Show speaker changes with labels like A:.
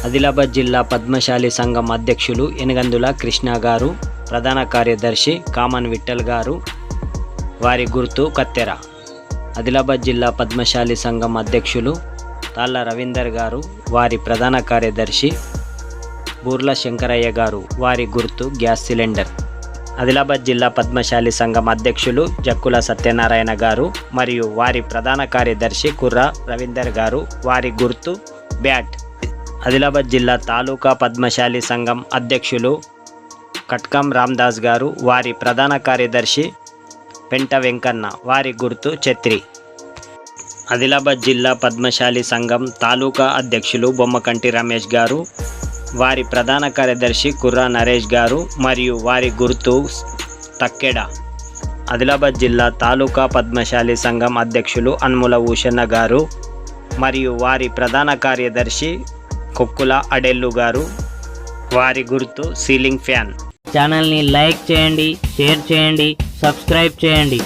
A: ఆదిలాబాద్ జిల్లా పద్మశాలి సంఘం అధ్యక్షులు ఎనగందుల కృష్ణ గారు, ప్రధాన కార్యదర్శి కామన్ విఠల్ గారు, వారి గుర్తు కత్తెర. ఆదిలాబాద్ జిల్లా పద్మశాలి సంఘం అధ్యక్షులు తాళ్ళ రవీందర్ గారు, వారి ప్రధాన కార్యదర్శి బూర్ల శంకరయ్య గారు, వారి గుర్తు గ్యాస్ సిలిండర్. ఆదిలాబాద్ జిల్లా పద్మశాలి సంఘం అధ్యక్షులు జక్కుల సత్యనారాయణ గారు మరియు వారి ప్రధాన కార్యదర్శి కుర్ర రవీందర్ గారు, వారి గుర్తు బ్యాట్. ఆదిలాబాద్ జిల్లా తాలూకా పద్మశాలి సంఘం అధ్యక్షులు కట్కం రామ్దాస్ గారు, వారి ప్రధాన కార్యదర్శి పెంట వెంకన్న, వారి గుర్తు ఛత్రి. ఆదిలాబాద్ జిల్లా పద్మశాలి సంఘం తాలూకా అధ్యక్షులు బొమ్మకంటి రమేష్ గారు, వారి ప్రధాన కార్యదర్శి కుర్రా నరేష్ గారు మరియు వారి గుర్తు తక్కెడ. ఆదిలాబాద్ జిల్లా తాలూకా పద్మశాలి సంఘం అధ్యక్షులు అన్ముల భూషణ గారు మరియు వారి ప్రధాన కార్యదర్శి కొక్కుల అడెల్లు గారు, వారి గుర్తు సీలింగ్ ఫ్యాన్.
B: ఛానల్ని లైక్ చేయండి, షేర్ చేయండి, సబ్స్క్రైబ్ చేయండి.